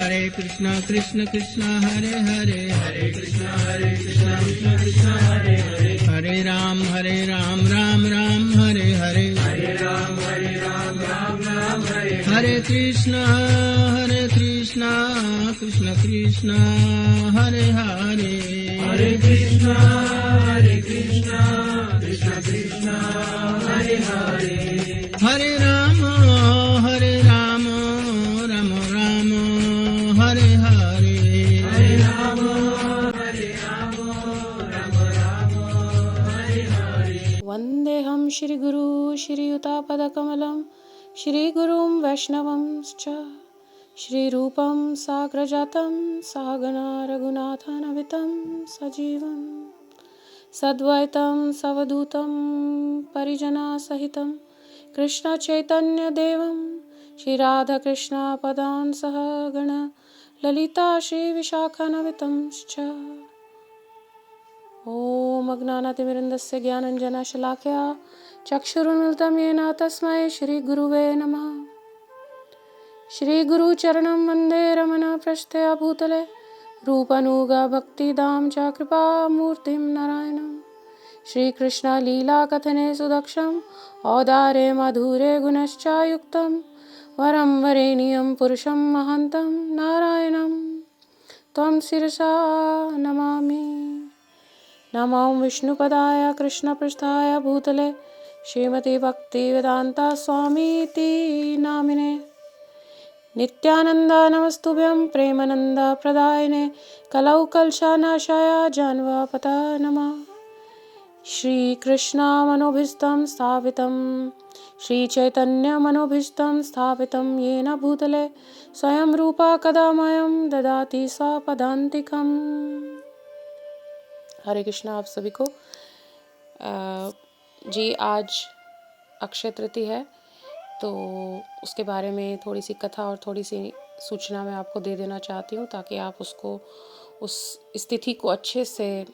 हरे कृष्णा कृष्ण कृष्णा हरे हरे, हरे कृष्णा कृष्ण कृष्ण हरे हरे, हरे राम राम राम हरे हरे, हरे राम राम हरे, हरे कृष्णा कृष्ण कृष्ण हरे हरे, हरे कृष्णा कृष्ण कृष्ण हरे हरे, हरे राम राम राम हरे हरे, हरे राम राम हरे हरे। वन्देऽहं श्रीगुरु श्रीयुतापदकमलं श्रीगुरुं वैष्णवंश्च श्रीरूपं साग्रजातं सहगणा रघुनाथान्वितं सजीवं सद्वैतं सवधूतं परिजनसहितं कृष्णचैतन्यदेवं श्रीराधाकृष्णपदान् सहगण ललिता श्रीविशाखान्वितंश्च ॐ अज्ञानातिमिरन्दस्य ज्ञानञ्जनशलाकया चक्षुरुन्मिलितं येन तस्मै श्रीगुरुवे नमः। श्रीगुरुचरणं वन्दे रमणपृष्ठया भूतले रूपनुगभक्तिदां च कृपामूर्तिं नारायणं श्रीकृष्णलीलाकथने सुदक्षं औदारे मधुरे गुणश्च युक्तं वरं वरेण्यं पुरुषं महान्तं नारायणं त्वं शिरसा नमामि। नमो विष्णुपदाय कृष्णपृष्ठाय भूतले श्रीमती भक्तिवेदान्ता स्वामीति नामिने नित्यानन्द नमस्तुभ्यं प्रेमानन्द प्रदायिने कलौ कलशानाशाय जानवापता नमः। श्रीकृष्णमनोभीष्टं स्थापितं श्रीचैतन्यमनोभीष्टं स्थापितं येन भूतले स्वयं रूपा कदा मह्यं ददाति स्वपदान्तिकम्। हरे कृष्णा आप सभी को। जी आज अक्षय तृतीया है, तो उसके बारे में थोड़ी सी कथा और थोड़ी सी सूचना मैं आपको दे देना चाहती हूँ, ताकि आप उसको उस स्थिति को अच्छे से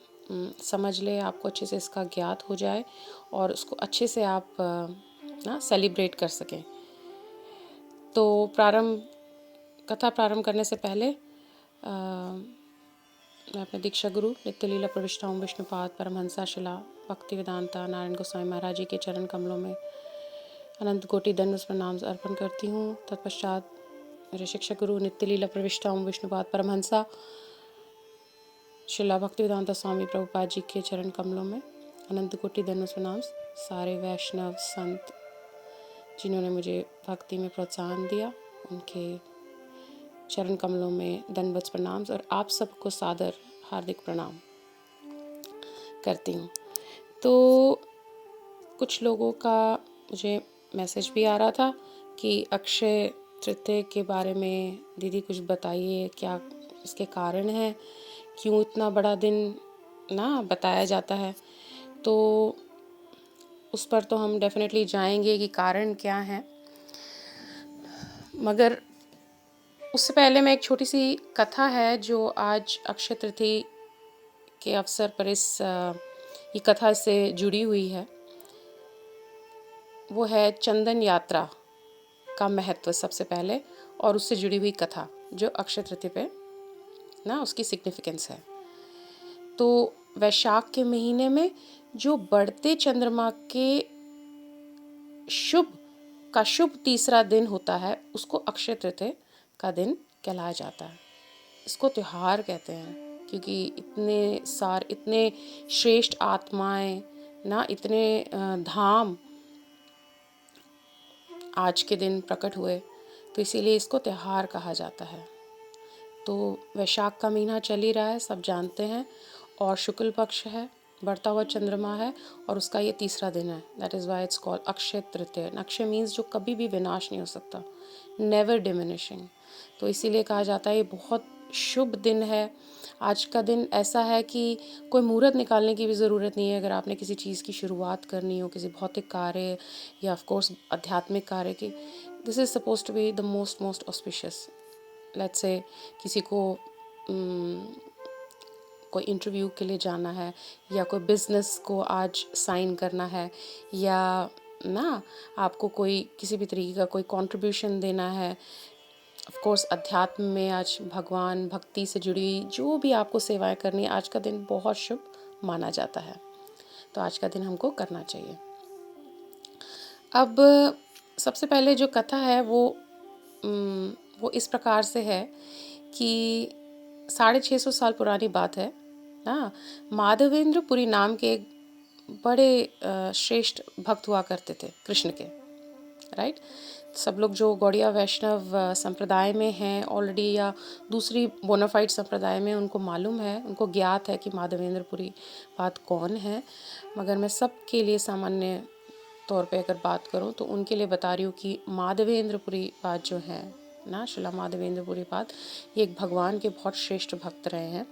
समझ लें, आपको अच्छे से इसका ज्ञात हो जाए और उसको अच्छे से आप ना सेलिब्रेट कर सकें। तो कथा प्रारंभ करने से पहले मैं अपने दीक्षा गुरु नित्य लीला प्रविष्टा ओम विष्णुपाद परमहंसा शिला भक्ति वेदांता नारायण गोस्वामी महाराज जी के चरण कमलों में अनंत कोटि दंड प्रणाम अर्पण करती हूँ। तत्पश्चात मेरे शिक्षक गुरु नित्य लीला प्रविष्टा ओम विष्णुपाद परमहंसा शिला भक्ति वेदांता स्वामी प्रभुपाद जी के चरण कमलों में अनंत कोटि दंड प्रणाम। सारे वैष्णव संत जिन्होंने मुझे भक्ति में प्रोत्साहन दिया, उनके चरण कमलों में दंडवत प्रणाम और आप सबको सादर हार्दिक प्रणाम करती हूँ। तो कुछ लोगों का मुझे मैसेज भी आ रहा था कि अक्षय तृतीया के बारे में दीदी कुछ बताइए, क्या इसके कारण है, क्यों इतना बड़ा दिन ना बताया जाता है। तो उस पर तो हम डेफिनेटली जाएंगे कि कारण क्या है, मगर उससे पहले मैं एक छोटी सी कथा है जो आज अक्षय तृतीया के अवसर पर ये कथा से जुड़ी हुई है। वो है चंदन यात्रा का महत्व सबसे पहले, और उससे जुड़ी हुई कथा जो अक्षय तृतीया पे ना उसकी सिग्निफिकेंस है। तो वैशाख के महीने में जो बढ़ते चंद्रमा के शुभ तीसरा दिन होता है, उसको अक्षय तृतीया का दिन कहलाया जाता है। इसको त्योहार कहते हैं क्योंकि इतने श्रेष्ठ आत्माएं ना, इतने धाम आज के दिन प्रकट हुए, तो इसीलिए इसको त्योहार कहा जाता है। तो वैशाख का महीना चल ही रहा है, सब जानते हैं, और शुक्ल पक्ष है, बढ़ता हुआ चंद्रमा है, और उसका ये तीसरा दिन है। That is why it's called Akshaya Tritiya. Akshay means जो कभी भी विनाश नहीं हो सकता, नेवर डिमिनिशिंग। तो इसीलिए कहा जाता है ये बहुत शुभ दिन है। आज का दिन ऐसा है कि कोई मुहूर्त निकालने की भी ज़रूरत नहीं है। अगर आपने किसी चीज़ की शुरुआत करनी हो, किसी भौतिक कार्य या ऑफ कोर्स आध्यात्मिक कार्य की, this is suppose to be the most auspicious. Let's say किसी को कोई इंटरव्यू के लिए जाना है, या कोई बिज़नेस को आज साइन करना है, या ना आपको कोई किसी भी तरीके का कोई कंट्रीब्यूशन देना है, ऑफ कोर्स अध्यात्म में आज भगवान भक्ति से जुड़ी जो भी आपको सेवाएं करनी है, आज का दिन बहुत शुभ माना जाता है, तो आज का दिन हमको करना चाहिए। अब सबसे पहले जो कथा है वो इस प्रकार से है कि 650 साल पुरानी बात है ना। माधवेंद्र पुरी नाम के एक बड़े श्रेष्ठ भक्त हुआ करते थे कृष्ण के, राइट। सब लोग जो गौड़िया वैष्णव संप्रदाय में हैं ऑलरेडी या दूसरी बोनाफाइड संप्रदाय में, उनको मालूम है, उनको ज्ञात है कि माधवेंद्र पुरी बात कौन है। मगर मैं सबके लिए सामान्य तौर पे अगर बात करूं तो उनके लिए बता रही हूँ कि माधवेंद्र पुरी बात जो है ना, श्रीला माधवेंद्र पुरी बात, ये एक भगवान के बहुत श्रेष्ठ भक्त रहे हैं।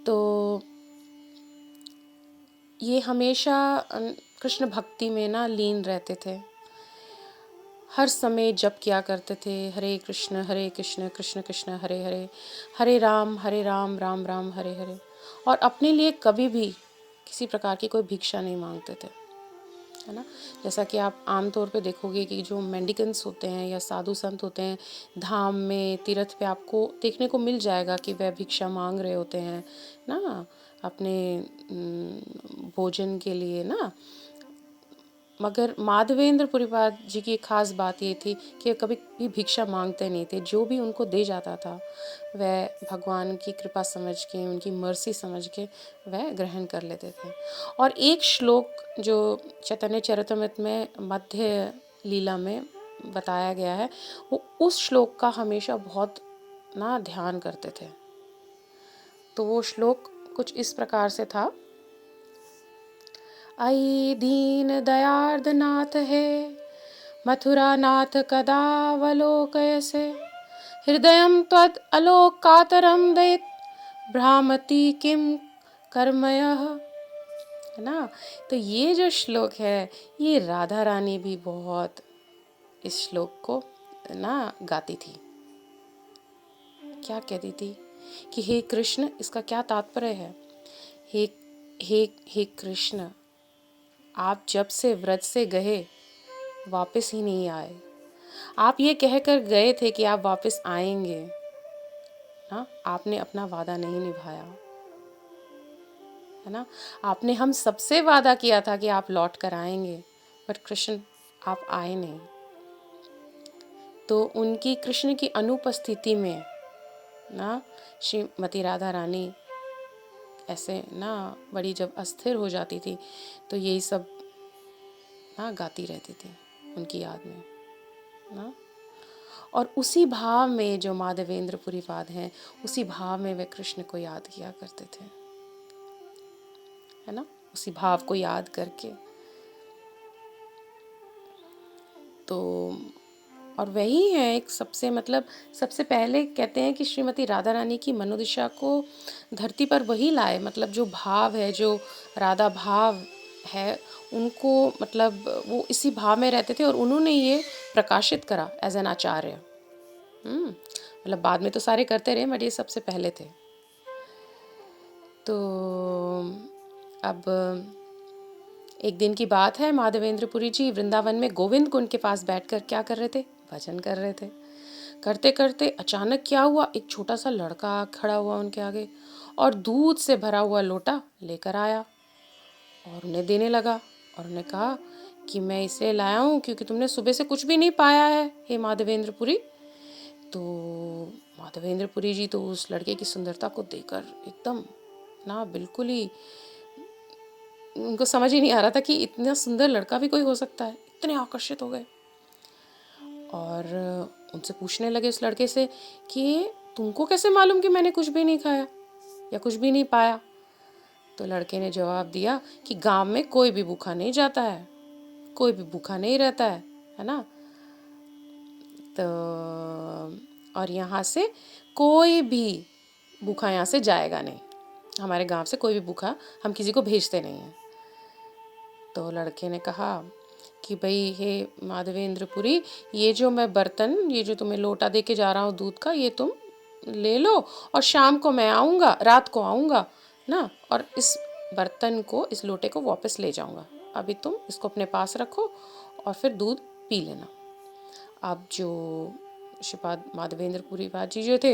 तो ये हमेशा कृष्ण भक्ति में ना लीन रहते थे, हर समय जप किया करते थे, हरे कृष्ण कृष्ण कृष्ण हरे हरे, हरे राम राम राम हरे हरे। और अपने लिए कभी भी किसी प्रकार की कोई भिक्षा नहीं मांगते थे, है ना। जैसा कि आप आमतौर पे देखोगे कि जो मेंडिकेंट्स होते हैं या साधु संत होते हैं धाम में, तीर्थ पे आपको देखने को मिल जाएगा कि वह भिक्षा मांग रहे होते हैं ना अपने भोजन के लिए ना। मगर माधवेंद्र पुरीपाद जी की एक खास बात ये थी कि वे कभी भी भिक्षा मांगते नहीं थे, जो भी उनको दे जाता था वह भगवान की कृपा समझ के, उनकी मर्सी समझ के वह ग्रहण कर लेते थे। और एक श्लोक जो चैतन्य चरितमृत में मध्य लीला में बताया गया है, वो उस श्लोक का हमेशा बहुत ना ध्यान करते थे। तो वो श्लोक कुछ इस प्रकार से था, आई दीन दयार्द नाथ है, मथुरा नाथ कदावलोकयसे, हृदयं त्वद् अलोकातरं दैत भ्रामति किम कर्मयः, है ना। तो ये जो श्लोक है, ये राधा रानी भी बहुत इस श्लोक को ना गाती थी। क्या कहती थी कि हे कृष्ण, इसका क्या तात्पर्य है, हे हे हे कृष्ण, आप जब से व्रज से गए वापस ही नहीं आए। आप ये कहकर गए थे कि आप वापस आएंगे ना, आपने अपना वादा नहीं निभाया, है ना। आपने हम सबसे वादा किया था कि आप लौट कर आएंगे, बट कृष्ण आप आए नहीं। तो उनकी कृष्ण की अनुपस्थिति में ना श्रीमती राधा रानी ऐसे ना बड़ी जब अस्थिर हो जाती थी तो यही सब ना गाती रहती थी उनकी याद में ना। और उसी भाव में जो माधवेंद्र पुरीपाद हैं, उसी भाव में वे कृष्ण को याद किया करते थे, है ना, उसी भाव को याद करके। तो और वही है एक सबसे सबसे पहले कहते हैं कि श्रीमती राधा रानी की मनोदिशा को धरती पर वही लाए, जो भाव है, जो राधा भाव है, उनको वो इसी भाव में रहते थे और उन्होंने ये प्रकाशित करा एज एन आचार्य। बाद में तो सारे करते रहे, बट ये सबसे पहले थे। तो अब एक दिन की बात है, माधवेंद्र पुरी जी वृंदावन में गोविंद कुंड के पास बैठकर क्या कर रहे थे, भजन कर रहे थे। करते करते अचानक क्या हुआ, एक छोटा सा लड़का खड़ा हुआ उनके आगे और दूध से भरा हुआ लोटा लेकर आया और उन्हें देने लगा और उन्हें कहा कि मैं इसे लाया हूँ क्योंकि तुमने सुबह से कुछ भी नहीं पाया है, हे माधवेंद्र पुरी। तो माधवेंद्र पुरी जी तो उस लड़के की सुंदरता को देखकर एकदम ना बिल्कुल ही उनको समझ ही नहीं आ रहा था कि इतना सुंदर लड़का भी कोई हो सकता है, इतने आकर्षित हो गए। और उनसे पूछने लगे उस लड़के से कि तुमको कैसे मालूम कि मैंने कुछ भी नहीं खाया या कुछ भी नहीं पाया। तो लड़के ने जवाब दिया कि गांव में कोई भी भूखा नहीं जाता है, कोई भी भूखा नहीं रहता है ना। तो और यहाँ से कोई भी भूखा यहाँ से जाएगा नहीं, हमारे गांव से कोई भी भूखा हम किसी को भेजते नहीं हैं। तो लड़के ने कहा कि भाई हे माधवेंद्र पुरी, ये जो मैं बर्तन, ये जो तुम्हें लोटा दे के जा रहा हूँ दूध का, ये तुम ले लो और शाम को मैं आऊँगा, रात को आऊँगा ना, और इस बर्तन को, इस लोटे को वापस ले जाऊँगा। अभी तुम इसको अपने पास रखो और फिर दूध पी लेना। अब जो श्रीपाद माधवेंद्र पुरी जी जो थे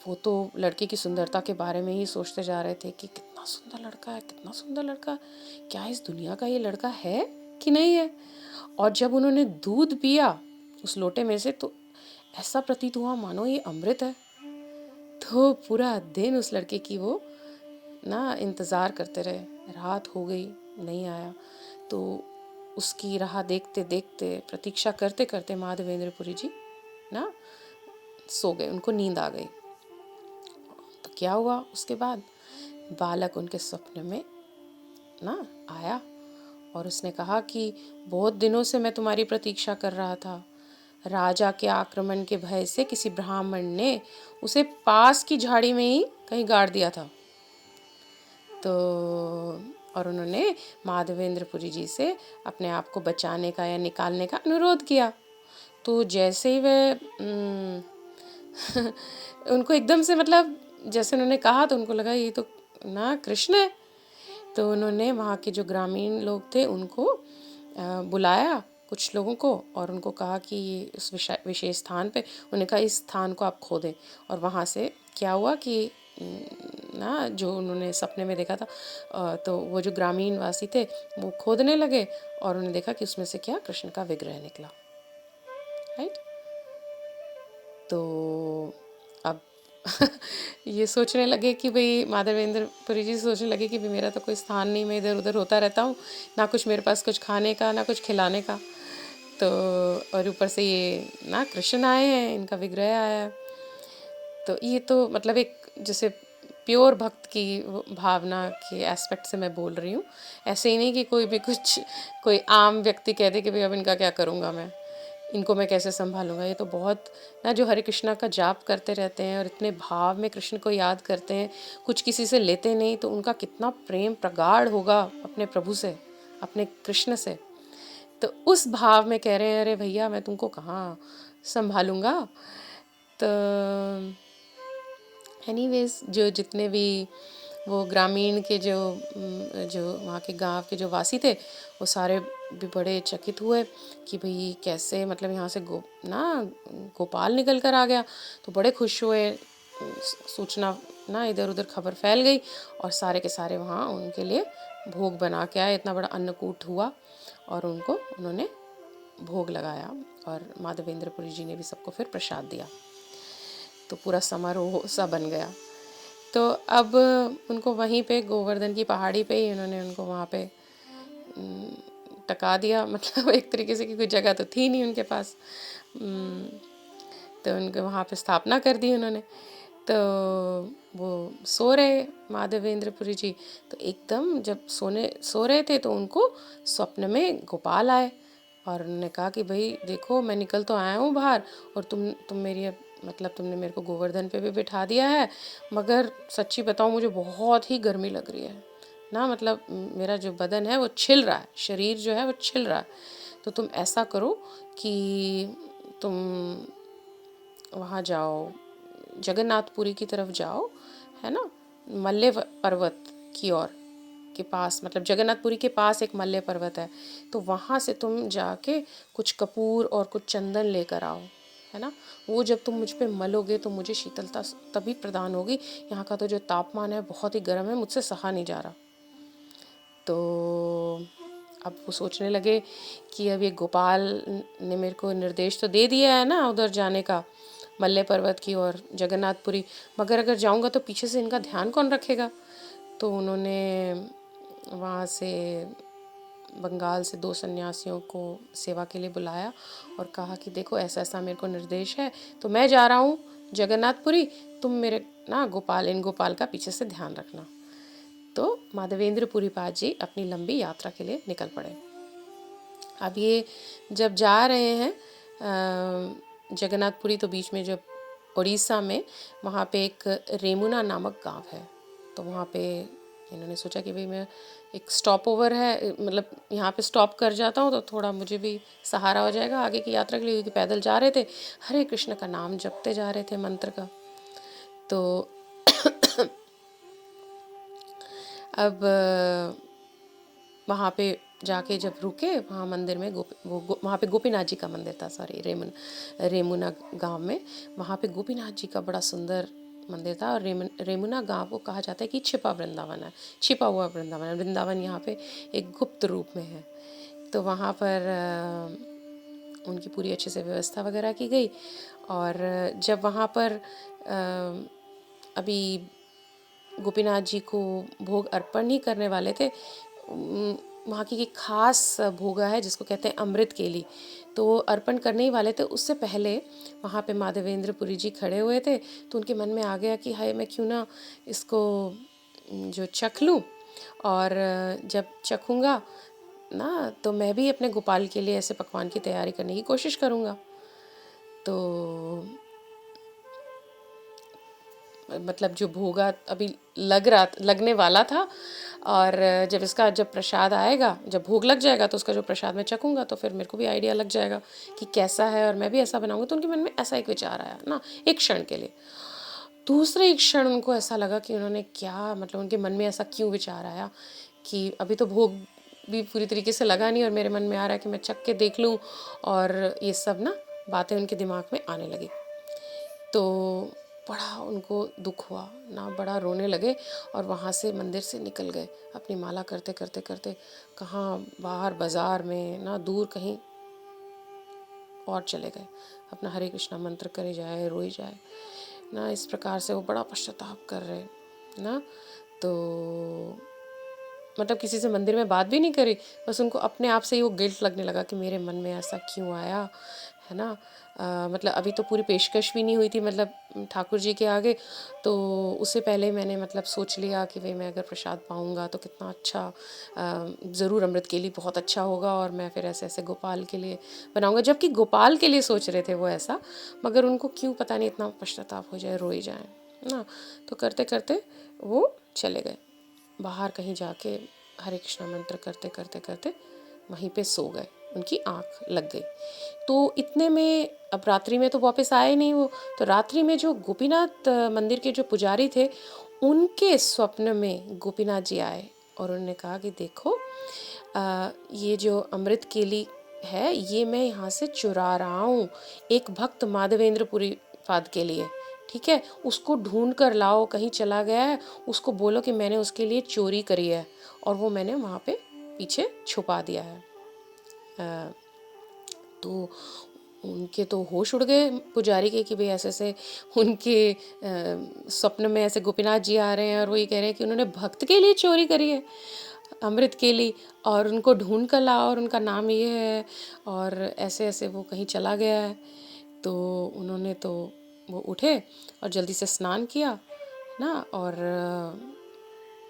वो तो लड़के की सुंदरता के बारे में ही सोचते जा रहे थे कि कितना सुंदर लड़का है, कितना सुंदर लड़का, क्या इस दुनिया का ये लड़का है कि नहीं है। और जब उन्होंने दूध पिया उस लोटे में से तो ऐसा प्रतीत हुआ मानो ये अमृत है। तो पूरा दिन उस लड़के की वो ना इंतज़ार करते रहे, रात हो गई नहीं आया, तो उसकी राह देखते देखते प्रतीक्षा करते करते माधवेंद्र पुरी जी ना सो गए, उनको नींद आ गई। तो क्या हुआ उसके बाद, बालक उनके सपने में ना आया और उसने कहा कि बहुत दिनों से मैं तुम्हारी प्रतीक्षा कर रहा था। राजा के आक्रमण के भय से किसी ब्राह्मण ने उसे पास की झाड़ी में ही कहीं गाड़ दिया था। तो और उन्होंने माधवेंद्र पुरी जी से अपने आप को बचाने का या निकालने का अनुरोध किया। तो जैसे ही वह उनको एकदम से मतलब जैसे उन्होंने कहा तो उनको लगा ये तो ना कृष्ण है। तो उन्होंने वहाँ के जो ग्रामीण लोग थे उनको बुलाया, कुछ लोगों को, और उनको कहा कि ये इस विशेष स्थान पे, उन्होंने कहा इस स्थान को आप खोदें। और वहाँ से क्या हुआ कि ना जो उन्होंने सपने में देखा था तो वो जो ग्रामीण वासी थे वो खोदने लगे और उन्होंने देखा कि उसमें से क्या कृष्ण का विग्रह निकला। राइट। तो अब ये सोचने लगे कि भाई माधवेंद्र पुरी जी सोचने लगे कि भाई मेरा तो कोई स्थान नहीं, मैं इधर उधर होता रहता हूँ, ना कुछ मेरे पास कुछ खाने का ना कुछ खिलाने का। तो और ऊपर से ये ना कृष्ण आए हैं, इनका विग्रह आया है। तो ये तो मतलब एक जैसे प्योर भक्त की भावना के एस्पेक्ट से मैं बोल रही हूँ। ऐसे ही नहीं कि कोई भी कुछ कोई आम व्यक्ति कह दे कि भाई अब इनका क्या करूँगा मैं, इनको मैं कैसे संभालूंगा। ये तो बहुत ना जो हरे कृष्णा का जाप करते रहते हैं और इतने भाव में कृष्ण को याद करते हैं, कुछ किसी से लेते नहीं, तो उनका कितना प्रेम प्रगाढ़ होगा अपने प्रभु से, अपने कृष्ण से। तो उस भाव में कह रहे हैं अरे भैया मैं तुमको कहाँ संभालूंगा। तो एनीवेज जो जितने भी वो ग्रामीण के जो वहाँ के गांव के जो वासी थे वो सारे भी बड़े चकित हुए कि भाई कैसे मतलब यहाँ से गोपाल निकल कर आ गया। तो बड़े खुश हुए, सूचना ना इधर उधर खबर फैल गई और सारे के सारे वहाँ उनके लिए भोग बना के आए। इतना बड़ा अन्नकूट हुआ और उन्होंने भोग लगाया और माधवेंद्र पुरी जी ने भी सबको फिर प्रसाद दिया। तो पूरा समारोह सा बन गया। तो अब उनको वहीं पे गोवर्धन की पहाड़ी पे ही उन्होंने उनको वहाँ पे टका दिया। मतलब एक तरीके से कि कोई जगह तो थी नहीं उनके पास, तो उनके वहाँ पे स्थापना कर दी उन्होंने। तो वो सो रहे माधवेंद्र पुरी जी, तो एकदम जब सो रहे थे तो उनको स्वप्न में गोपाल आए और उन्होंने कहा कि भाई देखो मैं निकल तो आया हूँ बाहर और तुम मेरी मतलब तुमने मेरे को गोवर्धन पे भी बिठा दिया है, मगर सच्ची बताऊँ मुझे बहुत ही गर्मी लग रही है ना, मतलब मेरा जो बदन है वो छिल रहा है, शरीर जो है वो छिल रहा है। तो तुम ऐसा करो कि तुम वहाँ जाओ, जगन्नाथपुरी की तरफ जाओ, है ना, मल्ले पर्वत की ओर के पास, मतलब जगन्नाथपुरी के पास एक मल्ले पर्वत है, तो वहाँ से तुम जाके कुछ कपूर और कुछ चंदन लेकर आओ, है ना। वो जब तुम मुझ पे मलोगे तो मुझे शीतलता तभी प्रदान होगी। यहाँ का तो जो तापमान है बहुत ही गर्म है, मुझसे सहा नहीं जा रहा। तो अब वो सोचने लगे कि अब ये गोपाल ने मेरे को निर्देश तो दे दिया है ना उधर जाने का, मल्ले पर्वत की और जगन्नाथपुरी, मगर अगर जाऊंगा तो पीछे से इनका ध्यान कौन रखेगा। तो उन्होंने वहाँ से बंगाल से 2 सन्यासियों को सेवा के लिए बुलाया और कहा कि देखो ऐसा ऐसा मेरे को निर्देश है, तो मैं जा रहा हूँ जगन्नाथपुरी, तुम मेरे ना इन गोपाल का पीछे से ध्यान रखना। तो माधवेंद्र पुरी जी अपनी लंबी यात्रा के लिए निकल पड़े। अब ये जब जा रहे हैं जगन्नाथपुरी, तो बीच में जब उड़ीसा में वहाँ पे एक रेमुना नामक गांव है, तो वहाँ पे इन्होंने सोचा कि भाई मैं एक स्टॉप ओवर है, मतलब यहाँ पे स्टॉप कर जाता हूँ तो थोड़ा मुझे भी सहारा हो जाएगा आगे की यात्रा के लिए, क्योंकि पैदल जा रहे थे, हरे कृष्ण का नाम जपते जा रहे थे मंत्र का। तो अब वहाँ पे जाके जब रुके वहाँ मंदिर में वहाँ पे गोपीनाथ जी का मंदिर था, सॉरी, रेमुना गांव में, वहाँ पे गोपीनाथ जी का बड़ा सुंदर मंदिर था। और रेमुना गांव को कहा जाता है कि छिपा वृंदावन है, छिपा हुआ वृंदावन है। वृंदावन यहाँ पे एक गुप्त रूप में है। तो वहाँ पर उनकी पूरी अच्छे से व्यवस्था वगैरह की गई। और जब वहाँ पर अभी गोपीनाथ जी को भोग अर्पण ही करने वाले थे, वहाँ की एक खास भोगा है जिसको कहते हैं अमृत केली, तो वो अर्पण करने ही वाले थे। उससे पहले वहाँ पे माधवेंद्रपुरी जी खड़े हुए थे, तो उनके मन में आ गया कि हाय, मैं क्यों ना इसको जो चख लूँ, और जब चखूँगा ना तो मैं भी अपने गोपाल के लिए ऐसे पकवान की तैयारी करने की कोशिश करूँगा। तो मतलब जो भोगा अभी लगने वाला था, और जब प्रसाद आएगा, जब भोग लग जाएगा तो उसका जो प्रसाद मैं चखूँगा, तो फिर मेरे को भी आइडिया लग जाएगा कि कैसा है और मैं भी ऐसा बनाऊँगी। तो उनके मन में ऐसा एक विचार आया ना, एक क्षण के लिए। दूसरे एक क्षण उनको ऐसा लगा कि उन्होंने क्या, मतलब उनके मन में ऐसा क्यों विचार आया कि अभी तो भोग भी पूरी तरीके से लगा नहीं और मेरे मन में आ रहा है कि मैं चख के देख लूँ, और ये सब ना बातें उनके दिमाग में आने लगी। तो बड़ा उनको दुख हुआ ना, बड़ा रोने लगे और वहाँ से मंदिर से निकल गए अपनी माला करते करते करते, कहाँ बाहर बाजार में ना, दूर कहीं और चले गए, अपना हरे कृष्णा मंत्र करे जाए, रोई जाए ना। इस प्रकार से वो बड़ा पश्चाताप कर रहे ना। तो मतलब किसी से मंदिर में बात भी नहीं करी, बस उनको अपने आप से ही वो गिल्ट लगने लगा कि मेरे मन में ऐसा क्यों आया, है ना। मतलब अभी तो पूरी पेशकश भी नहीं हुई थी, मतलब ठाकुर जी के आगे। तो उससे पहले मैंने मतलब सोच लिया कि भाई मैं अगर प्रसाद पाऊँगा तो कितना अच्छा, ज़रूर अमृत के लिए बहुत अच्छा होगा, और मैं फिर ऐसे ऐसे गोपाल के लिए बनाऊँगा। जबकि गोपाल के लिए सोच रहे थे वो ऐसा, मगर उनको क्यों पता नहीं इतना पश्चाताप हो जाए, रोई जाए ना। तो करते करते वो चले गए बाहर, कहीं जाके हरे कृष्णा मंत्र करते करते करते वहीं पे सो गए, उनकी आँख लग गई। तो इतने में अब रात्रि में तो वापस आए नहीं वो, तो रात्रि में जो गोपीनाथ मंदिर के जो पुजारी थे, उनके स्वप्न में गोपीनाथ जी आए और उन्होंने कहा कि देखो, ये जो अमृत केली है ये मैं यहाँ से चुरा रहा हूँ एक भक्त माधवेंद्रपुरी पाद के लिए, ठीक है, उसको ढूंढ कर लाओ, कहीं चला गया है, उसको बोलो कि मैंने उसके लिए चोरी करी है और वो मैंने वहाँ पे पीछे छुपा दिया है। तो उनके तो होश उड़ गए पुजारी के कि भाई ऐसे ऐसे उनके स्वप्न में ऐसे गोपीनाथ जी आ रहे हैं और वो ये कह रहे हैं कि उन्होंने भक्त के लिए चोरी करी है अमृत के लिए, और उनको ढूंढ कर लाओ और उनका नाम ये है, और ऐसे ऐसे वो कहीं चला गया है। तो उन्होंने तो वो उठे और जल्दी से स्नान किया ना, और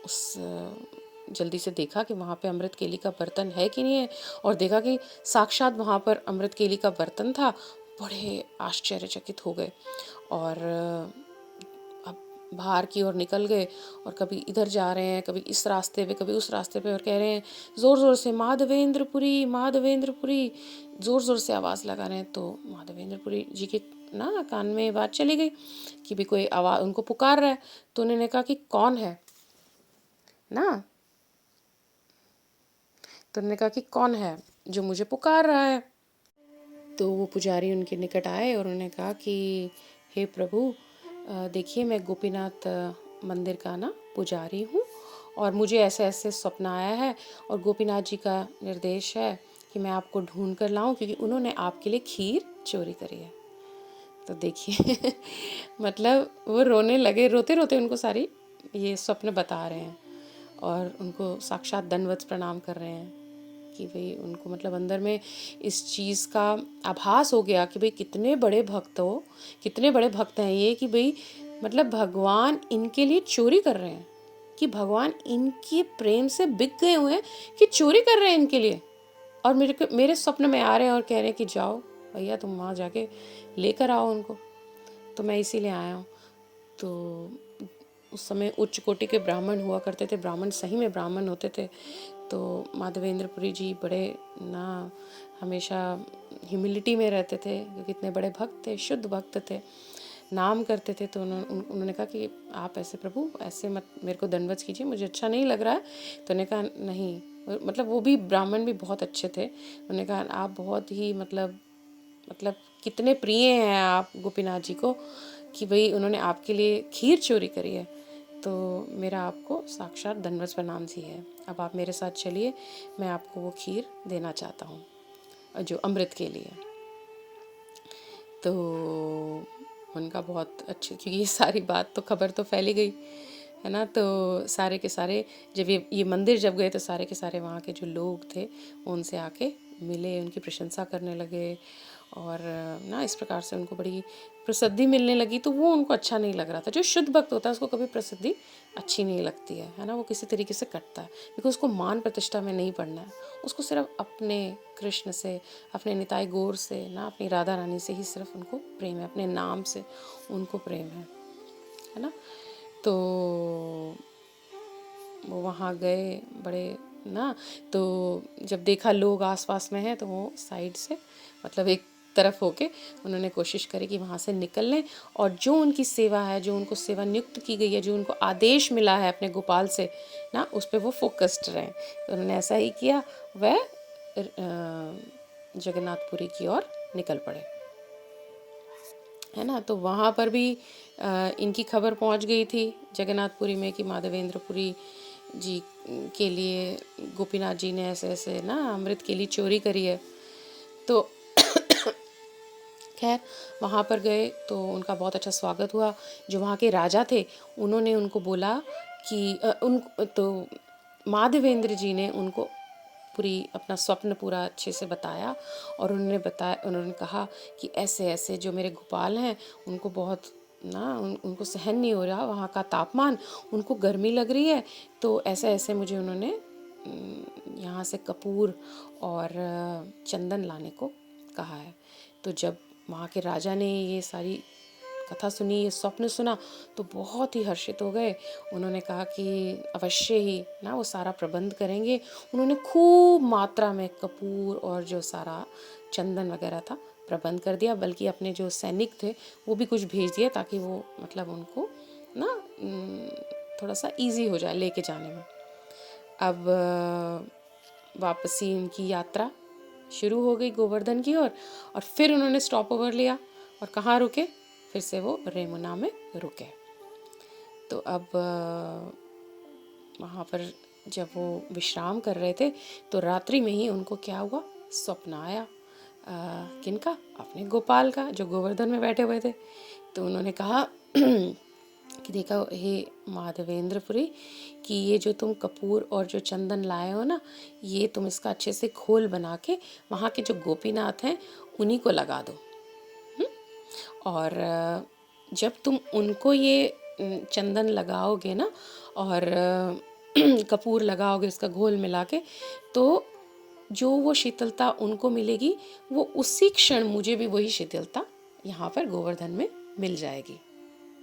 उस जल्दी से देखा कि वहाँ पे अमृत केली का बर्तन है कि नहीं है, और देखा कि साक्षात वहाँ पर अमृत केली का बर्तन था। बड़े आश्चर्यचकित हो गए और अब बाहर की ओर निकल गए, और कभी इधर जा रहे हैं, कभी इस रास्ते पे, कभी उस रास्ते पे, और कह रहे हैं ज़ोर ज़ोर से माधवेंद्रपुरी माधवेंद्रपुरी, ज़ोर ज़ोर से आवाज़ लगा रहे हैं। तो माधवेंद्रपुरी जी के ना कान में बात चली गई कि भी कोई आवाज़ उनको पुकार रहा है। तो उन्होंने कहा कि कौन है ना, तो उन्होंने कहा कि कौन है जो मुझे पुकार रहा है। तो वो पुजारी उनके निकट आए और उन्होंने कहा कि हे प्रभु, देखिए मैं गोपीनाथ मंदिर का ना पुजारी हूँ, और मुझे ऐसे ऐसे स्वप्न आया है, और गोपीनाथ जी का निर्देश है कि मैं आपको ढूंढ कर लाऊं क्योंकि उन्होंने आपके लिए खीर चोरी करी है। तो देखिए मतलब वो रोने लगे, रोते रोते उनको सारी ये स्वप्न बता रहे हैं और उनको साक्षात दंडवत प्रणाम कर रहे हैं कि भाई उनको मतलब अंदर में इस चीज़ का आभास हो गया कि भाई कितने बड़े भक्त हो, कितने बड़े भक्त हैं ये, कि भाई मतलब भगवान इनके लिए चोरी कर रहे हैं, कि भगवान इनके प्रेम से बिक गए हुए हैं कि चोरी कर रहे हैं इनके लिए, और मेरे स्वप्न में आ रहे हैं और कह रहे हैं कि जाओ भैया तुम वहाँ जाके लेकर आओ उनको। तो मैं इसीलिए आया हूँ। तो उस समय उच्च कोटि के ब्राह्मण हुआ करते थे, ब्राह्मण सही में ब्राह्मण होते थे। तो माधवेंद्रपुरी जी बड़े ना हमेशा ह्यूमिलिटी में रहते थे क्योंकि इतने बड़े भक्त थे, शुद्ध भक्त थे, नाम करते थे। तो उन्होंने कहा कि आप ऐसे प्रभु ऐसे मत मेरे को दंडवत कीजिए, मुझे अच्छा नहीं लग रहा है। तो उन्होंने कहा नहीं, मतलब वो भी ब्राह्मण भी बहुत अच्छे थे। उन्होंने कहा आप बहुत ही मतलब कितने प्रिय हैं आप गोपीनाथ जी को कि भाई उन्होंने आपके लिए खीर चोरी करी है, तो मेरा आपको साक्षात दंडवत प्रणाम ही है। अब आप मेरे साथ चलिए, मैं आपको वो खीर देना चाहता हूँ जो अमृत के लिए। तो उनका बहुत अच्छे, क्योंकि ये सारी बात तो खबर तो फैली गई है ना, तो सारे के सारे जब ये मंदिर जब गए तो सारे के सारे वहाँ के जो लोग थे वो उनसे आके मिले, उनकी प्रशंसा करने लगे और ना इस प्रकार से उनको बड़ी प्रसिद्धि मिलने लगी। तो वो उनको अच्छा नहीं लग रहा था। जो शुद्ध भक्त होता है उसको कभी प्रसिद्धि अच्छी नहीं लगती है ना, वो किसी तरीके से कटता है, क्योंकि उसको मान प्रतिष्ठा में नहीं पड़ना है। उसको सिर्फ अपने कृष्ण से, अपने निताई गौर से ना, अपनी राधा रानी से ही सिर्फ उनको प्रेम है, अपने नाम से उनको प्रेम है ना। तो वो वहाँ गए बड़े ना, तो जब देखा लोग आसपास में हैं तो वो साइड से मतलब एक तरफ होके उन्होंने कोशिश करी कि वहाँ से निकल लें और जो उनकी सेवा है, जो उनको सेवा नियुक्त की गई है, जो उनको आदेश मिला है अपने गोपाल से ना, उस पर वो फोकस्ड रहें। तो उन्होंने ऐसा ही किया, वह जगन्नाथपुरी की ओर निकल पड़े है ना। तो वहाँ पर भी इनकी खबर पहुँच गई थी जगन्नाथपुरी में कि माधवेंद्रपुरी जी के लिए गोपीनाथ जी ने ऐसे ऐसे ना अमृत के लिए चोरी करी है। तो खैर वहाँ पर गए तो उनका बहुत अच्छा स्वागत हुआ। जो वहाँ के राजा थे उन्होंने उनको बोला कि तो माधवेंद्र जी ने उनको पूरी अपना स्वप्न पूरा अच्छे से बताया और उन्होंने कहा कि ऐसे ऐसे जो मेरे गोपाल हैं उनको बहुत ना उनको सहन नहीं हो रहा वहाँ का तापमान, उनको गर्मी लग रही है, तो ऐसे ऐसे मुझे उन्होंने यहाँ से कपूर और चंदन लाने को कहा है। तो जब वहाँ के राजा ने ये सारी कथा सुनी, ये स्वप्न सुना, तो बहुत ही हर्षित हो गए। उन्होंने कहा कि अवश्य ही ना वो सारा प्रबंध करेंगे। उन्होंने खूब मात्रा में कपूर और जो सारा चंदन वगैरह था प्रबंध कर दिया, बल्कि अपने जो सैनिक थे वो भी कुछ भेज दिया ताकि वो मतलब उनको ना थोड़ा सा इजी हो जाए लेके जाने में। अब वापसी उनकी यात्रा शुरू हो गई गोवर्धन की ओर और फिर उन्होंने स्टॉप ओवर लिया और कहाँ रुके, फिर से वो रेमुना में रुके। तो अब वहाँ पर जब वो विश्राम कर रहे थे तो रात्रि में ही उनको क्या हुआ, स्वप्न आया। किनका? अपने गोपाल का, जो गोवर्धन में बैठे हुए थे। तो उन्होंने कहा कि देखा हे माधवेंद्रपुरी कि ये जो तुम कपूर और जो चंदन लाए हो ना, ये तुम इसका अच्छे से घोल बना के वहाँ के जो गोपीनाथ हैं उन्हीं को लगा दो। और जब तुम उनको ये चंदन लगाओगे ना और कपूर लगाओगे उसका घोल मिला के, तो जो वो शीतलता उनको मिलेगी वो उसी क्षण मुझे भी वही शीतलता यहाँ पर गोवर्धन में मिल जाएगी,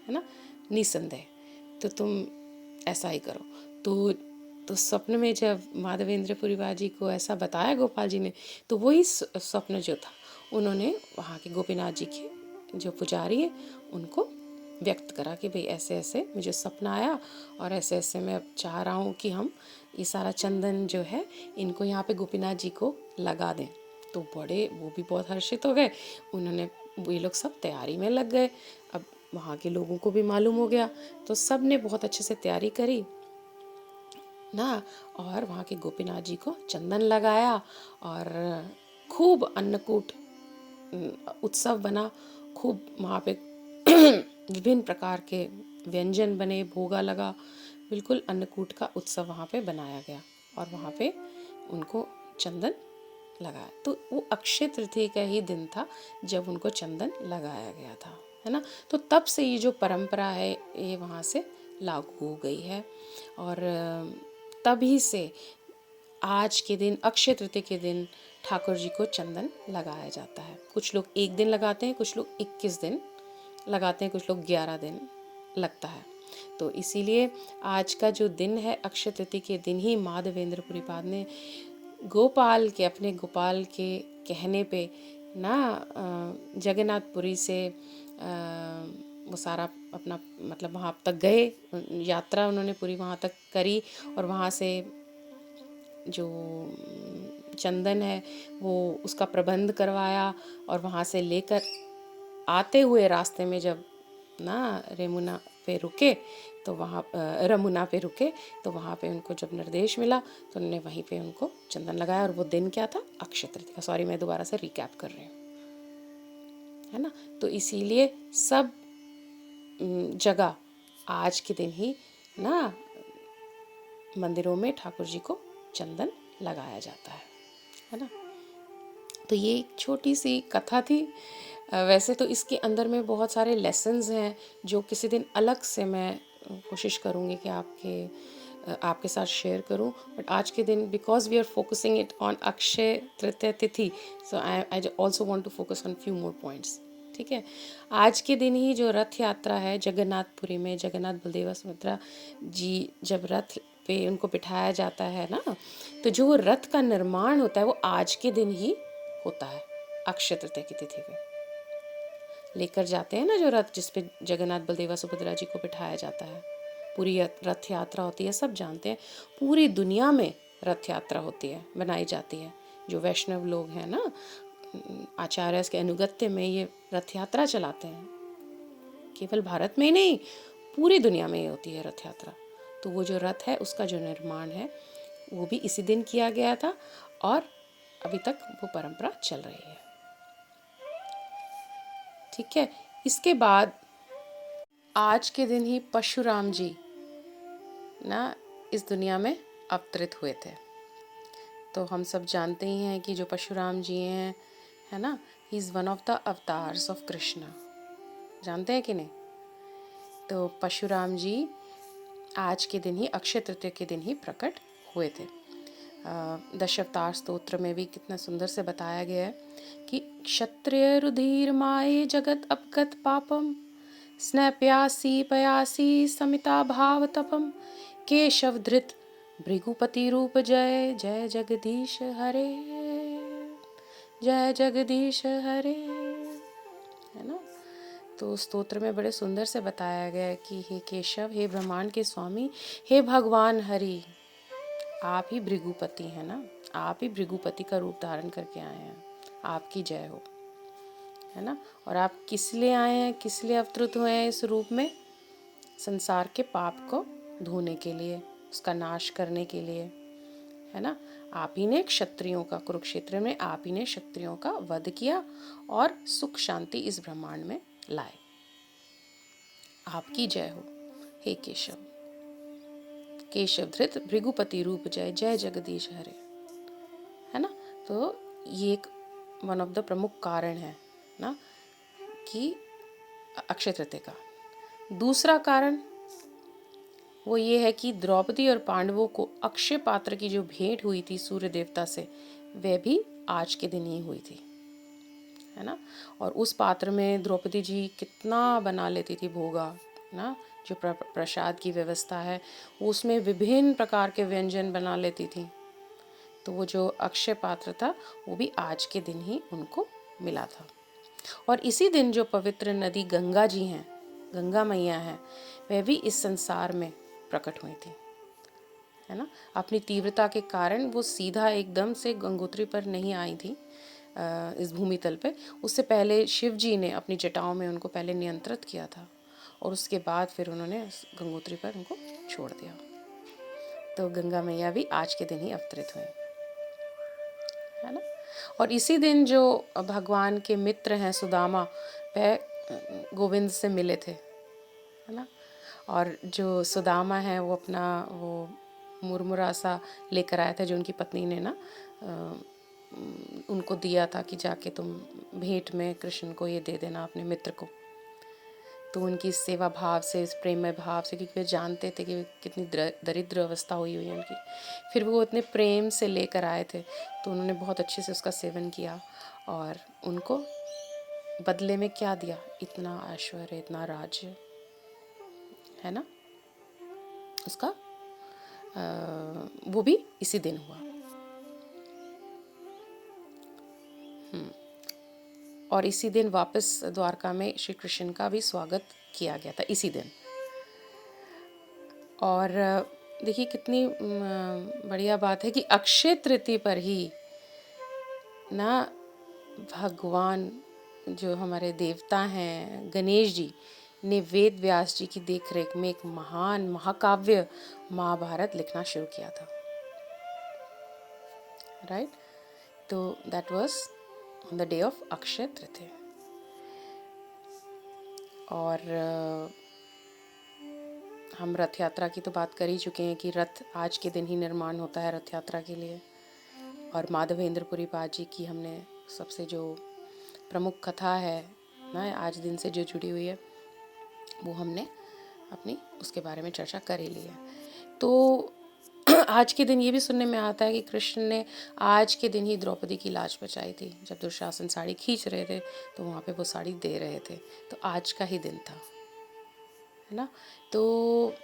है ना, निसंदेह। तो तुम ऐसा ही करो। तो स्वप्न में जब माधवेंद्रपुरी बाजी को ऐसा बताया गोपाल जी ने, तो वही स्वप्न जो था उन्होंने वहाँ के गोपीनाथ जी के जो पुजारी है उनको व्यक्त करा कि भाई ऐसे ऐसे मुझे सपना आया और ऐसे ऐसे मैं अब चाह रहा हूँ कि हम ये सारा चंदन जो है इनको यहाँ पे गोपीनाथ जी को लगा दें। तो बड़े वो भी बहुत हर्षित हो गए। उन्होंने ये लोग सब तैयारी में लग गए। अब वहाँ के लोगों को भी मालूम हो गया तो सब ने बहुत अच्छे से तैयारी करी ना, और वहाँ के गोपीनाथ जी को चंदन लगाया और खूब अन्नकूट उत्सव बना। खूब वहाँ पे विभिन्न प्रकार के व्यंजन बने, भोगा लगा, बिल्कुल अन्नकूट का उत्सव वहाँ पे बनाया गया और वहाँ पे उनको चंदन लगाया। तो वो अक्षय तृतीया का ही दिन था जब उनको चंदन लगाया गया था, है ना। तो तब से ये जो परंपरा है ये वहाँ से लागू हो गई है और तभी से आज के दिन अक्षय तृतीया के दिन ठाकुर जी को चंदन लगाया जाता है। कुछ लोग एक दिन लगाते हैं, कुछ लोग 21 दिन लगाते हैं, कुछ लोग 11 दिन लगता है। तो इसीलिए आज का जो दिन है अक्षय तृतीया के दिन ही माधवेंद्रपुरी पाद ने गोपाल के, अपने गोपाल के कहने पे ना जगन्नाथपुरी से वो सारा अपना मतलब वहाँ तक गए, यात्रा उन्होंने पूरी वहाँ तक करी और वहाँ से जो चंदन है वो उसका प्रबंध करवाया, और वहाँ से लेकर आते हुए रास्ते में जब ना रमुना पे रुके तो वहाँ पे उनको जब निर्देश मिला तो उन्होंने वहीं पे उनको चंदन लगाया। और वो दिन क्या था? अक्षय तृतीया। सॉरी, मैं दोबारा से रिकैप कर रही हूँ, है ना। तो इसीलिए सब जगह आज के दिन ही ना मंदिरों में ठाकुर जी को चंदन लगाया जाता है ना। तो ये एक छोटी सी कथा थी। वैसे तो इसके अंदर में बहुत सारे लेसन्स हैं जो किसी दिन अलग से मैं कोशिश करूँगी कि आपके साथ शेयर करूँ। बट आज के दिन, because we are focusing it on Akshaya Tritiya tithi, so I also want to focus on few more points. ठीक है, आज के दिन ही जो रथ यात्रा है जगन्नाथपुरी में, जगन्नाथ बलदेव सुभद्रा जी जब रथ पे उनको बिठाया जाता है ना, तो जो वो रथ का निर्माण होता है वो आज के दिन ही होता है। अक्षय तृतीया की तिथि पे लेकर जाते हैं ना जो रथ, जिसपे जगन्नाथ बलदेव सुभद्रा जी को बिठाया जाता है, पूरी रथ यात्रा होती है। सब जानते हैं पूरी दुनिया में रथ यात्रा होती है, बनाई जाती है। जो वैष्णव लोग हैं ना, आचार्य के अनुगत्य में ये रथ यात्रा चलाते हैं। केवल भारत में ही नहीं, पूरी दुनिया में ये होती है रथ यात्रा। तो वो जो रथ है उसका जो निर्माण है वो भी इसी दिन किया गया था, और अभी तक वो परंपरा चल रही है। ठीक है, इसके बाद आज के दिन ही परशुराम जी ना इस दुनिया में अवतरित हुए थे। तो हम सब जानते ही हैं कि जो परशुराम जी हैं, है ना, he is one of the avatars of Krishna. जानते हैं कि नहीं? तो परशुराम जी आज के दिन ही, अक्षय तृतीया के दिन ही प्रकट हुए थे। दशावतार स्तोत्र में भी कितना सुंदर से बताया गया है कि क्षत्रिय रुधिर माये जगत अपगत पापम, स्नैप्यासी पयासी समिता भाव तपम, केशव धृत भृगुपति रूप जय, जय जगदीश हरे, जय जगदीश हरे, है ना। तो स्तोत्र में बड़े सुंदर से बताया गया है कि हे केशव, हे ब्रह्मांड के स्वामी, हे भगवान हरि, आप ही भृगुपति हैं ना, आप ही भृगुपति का रूप धारण करके आए हैं, आपकी जय हो, है ना। और आप किस लिए आए हैं, किस लिए अवतरित हुए हैं इस रूप में? संसार के पाप को धोने के लिए, उसका नाश करने के लिए, है ना। आप ही ने क्षत्रियों का, कुरुक्षेत्र में आप ही ने क्षत्रियों का वध किया और सुख शांति इस ब्रह्मांड में लाए। आपकी जय हो हे केशव, केशव धृत भृगुपति रूप जय, जय जगदीश हरे, है ना। तो ये एक वन ऑफ द प्रमुख कारण है ना कि अक्षय तृतीया का। दूसरा कारण वो ये है कि द्रौपदी और पांडवों को अक्षय पात्र की जो भेंट हुई थी सूर्य देवता से, वह भी आज के दिन ही हुई थी, है ना। और उस पात्र में द्रौपदी जी कितना बना लेती थी भोगा ना, जो प्रसाद की व्यवस्था है वो उसमें विभिन्न प्रकार के व्यंजन बना लेती थी। तो वो जो अक्षय पात्र था वो भी आज के दिन ही उनको मिला था। और इसी दिन जो पवित्र नदी गंगा जी हैं, गंगा मैया हैं, वह भी इस संसार में प्रकट हुई थी, है ना। अपनी तीव्रता के कारण वो सीधा एकदम से गंगोत्री पर नहीं आई थी इस भूमि तल पे। उससे पहले शिव जी ने अपनी जटाओं में उनको पहले नियंत्रित किया था, और उसके बाद फिर उन्होंने गंगोत्री पर उनको छोड़ दिया। तो गंगा मैया भी आज के दिन ही अवतरित हुई, है ना। और इसी दिन जो भगवान के मित्र हैं सुदामा, वह गोविंद से मिले थे, है ना। और जो सुदामा है वो अपना वो मुरमुरा सा लेकर आया था जो उनकी पत्नी ने ना उनको दिया था कि जाके तुम भेंट में कृष्ण को ये दे देना अपने मित्र को। तो उनकी सेवा भाव से, इस प्रेममय भाव से, क्योंकि वे जानते थे कि कितनी दरिद्र अवस्था हुई है उनकी, फिर वो इतने प्रेम से लेकर आए थे, तो उन्होंने बहुत अच्छे से उसका सेवन किया और उनको बदले में क्या दिया? इतना ऐश्वर्य, इतना राज्य, है ना। उसका वो भी इसी दिन हुआ। और इसी दिन वापस द्वारका में श्री कृष्ण का भी स्वागत किया गया था इसी दिन। और देखिए कितनी बढ़िया बात है कि अक्षय तृतीया पर ही ना भगवान जो हमारे देवता हैं गणेश जी ने वेद व्यास जी की देखरेख में एक महान महाकाव्य महाभारत लिखना शुरू किया था, राइट। तो that was on the day of Akshaya Tritiya. और हम रथ यात्रा की तो बात कर ही चुके हैं कि रथ आज के दिन ही निर्माण होता है रथ यात्रा के लिए। और माधवेंद्रपुरी पाद जी की हमने सबसे जो प्रमुख कथा है ना आज दिन से जो जुड़ी हुई है वो हमने अपनी उसके बारे में चर्चा कर ही ली है। तो आज के दिन ये भी सुनने में आता है कि कृष्ण ने आज के दिन ही द्रौपदी की लाज बचाई थी। जब दुशासन साड़ी खींच रहे थे तो वहाँ पे वो साड़ी दे रहे थे, तो आज का ही दिन था, है ना। तो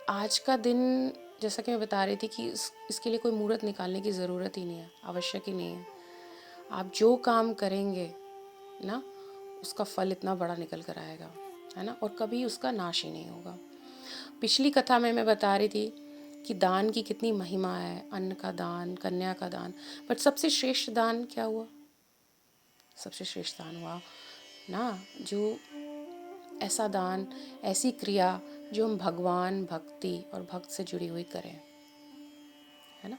आज का दिन जैसा कि मैं बता रही थी कि इसके लिए कोई मुहूर्त निकालने की ज़रूरत ही नहीं है, आवश्यक ही नहीं है। आप जो काम करेंगे ना उसका फल इतना बड़ा निकल कर आएगा, है ना, और कभी उसका नाश ही नहीं होगा। पिछली कथा में मैं बता रही थी कि दान की कितनी महिमा है, अन्न का दान, कन्या का दान, बट सबसे श्रेष्ठ दान क्या हुआ? सबसे श्रेष्ठ दान हुआ ना जो ऐसा दान, ऐसी क्रिया जो हम भगवान, भक्ति और भक्त से जुड़ी हुई करें, है ना।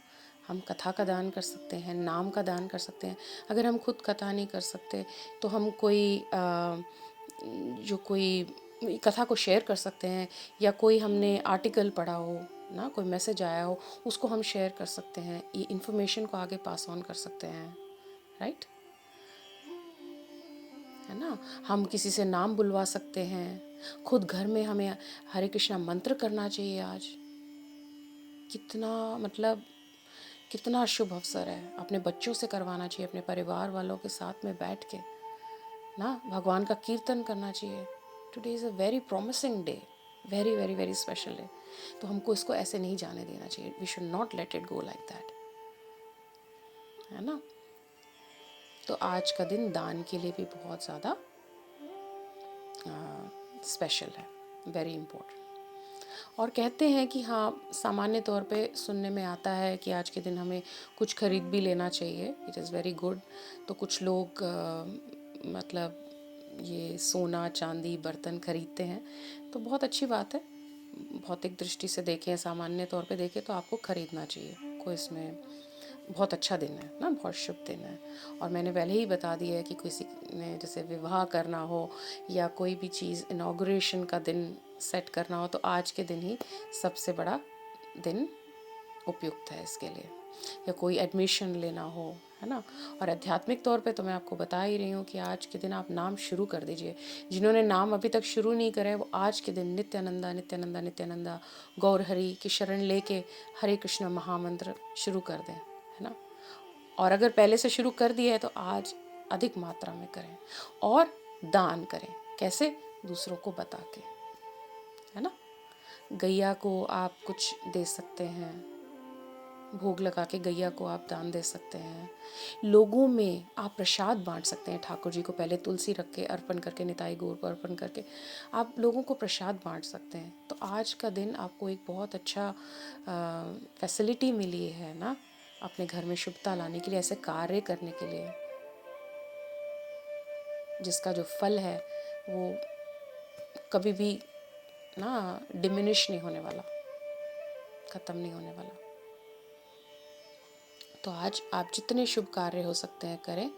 हम कथा का दान कर सकते हैं, नाम का दान कर सकते हैं। अगर हम खुद कथा नहीं कर सकते तो हम कोई जो कोई कथा को शेयर कर सकते हैं, या कोई हमने आर्टिकल पढ़ा हो ना, कोई मैसेज आया हो, उसको हम शेयर कर सकते हैं, ये इन्फॉर्मेशन को आगे पास ऑन कर सकते हैं, राइट, है ना। हम किसी से नाम बुलवा सकते हैं। खुद घर में हमें हरे कृष्णा मंत्र करना चाहिए आज। कितना शुभ अवसर है। अपने बच्चों से करवाना चाहिए, अपने परिवार वालों के साथ में बैठ के ना भगवान का कीर्तन करना चाहिए। Today is a very promising day, very very very special day. तो हमको इसको ऐसे नहीं जाने देना चाहिए। We should not let it go like that, है ना। तो आज का दिन दान के लिए भी बहुत ज़्यादा स्पेशल है, वेरी इम्पोर्टेंट। और कहते हैं कि हाँ, सामान्य तौर पे सुनने में आता है कि आज के दिन हमें कुछ खरीद भी लेना चाहिए, इट इज़ वेरी गुड। तो कुछ लोग मतलब ये सोना चांदी बर्तन खरीदते हैं, तो बहुत अच्छी बात है। भौतिक दृष्टि से देखें, सामान्य तौर पे देखें तो आपको खरीदना चाहिए, कोई इसमें बहुत अच्छा दिन है ना, बहुत शुभ दिन है। और मैंने पहले ही बता दिया है कि किसी ने जैसे विवाह करना हो या कोई भी चीज़ इनॉग्रेशन का दिन सेट करना हो, तो आज के दिन ही सबसे बड़ा दिन उपयुक्त है इसके लिए, या कोई एडमिशन लेना हो, है ना। और आध्यात्मिक तौर पे तो मैं आपको बता ही रही हूँ कि आज के दिन आप नाम शुरू कर दीजिए। जिन्होंने नाम अभी तक शुरू नहीं करे वो आज के दिन नित्यानंदा नित्यानंदा नित्यानंदा गौर हरि की शरण लेके हरे कृष्ण महामंत्र शुरू कर दें, है ना। और अगर पहले से शुरू कर दिया है तो आज अधिक मात्रा में करें और दान करें। कैसे? दूसरों को बता के, है ना। गैया को आप कुछ दे सकते हैं, भोग लगा के गैया को आप दान दे सकते हैं। लोगों में आप प्रसाद बांट सकते हैं। ठाकुर जी को पहले तुलसी रख के अर्पण करके, निताई गौर को अर्पण करके आप लोगों को प्रसाद बांट सकते हैं। तो आज का दिन आपको एक बहुत अच्छा फैसिलिटी मिली है ना, अपने घर में शुभता लाने के लिए, ऐसे कार्य करने के लिए, जिसका जो फल है वो कभी भी ना डिमिनिश नहीं होने वाला, ख़त्म नहीं होने वाला। तो आज आप जितने शुभ कार्य हो सकते हैं करें,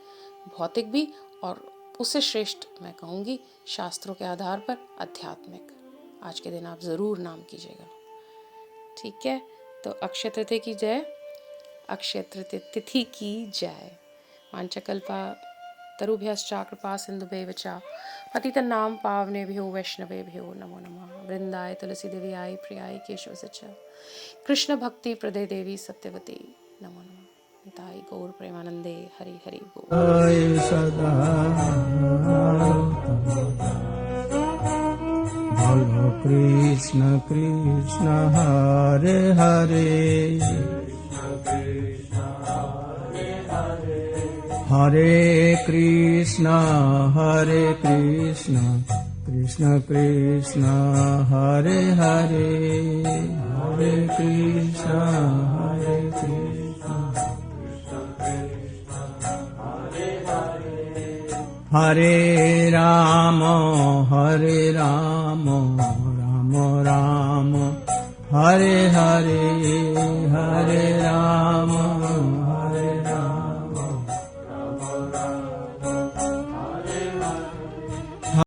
भौतिक भी, और उससे श्रेष्ठ मैं कहूँगी शास्त्रों के आधार पर आध्यात्मिक। आज के दिन आप ज़रूर नाम कीजिएगा, ठीक है। तो अक्षय तृतीया की जय, अक्षय तृतीया तिथि की जय। वाञ्छकल्पा तरुभ्यश्च कृपा सिन्धुभ्यैव च पतितनां पावनेभ्यो वैष्णवेभ्यो नमो नमः। वृंदाय तुलसी देव्याय प्रियाय केशवस्य च कृष्ण भक्ति प्रदे देवी सत्यवती नमो नमः। निताय गौर प्रेमानंदे हरि हरि बोल। सदा बोलो कृष्ण कृष्ण हरे हरे, हरे Krishna Krishna Krishna Hare Hare. Krishna, Hare Krishna, Hare Rama, Hare Rama, Rama Rama, Hare Hare, Hare Rama, Hare Rama, Rama Rama.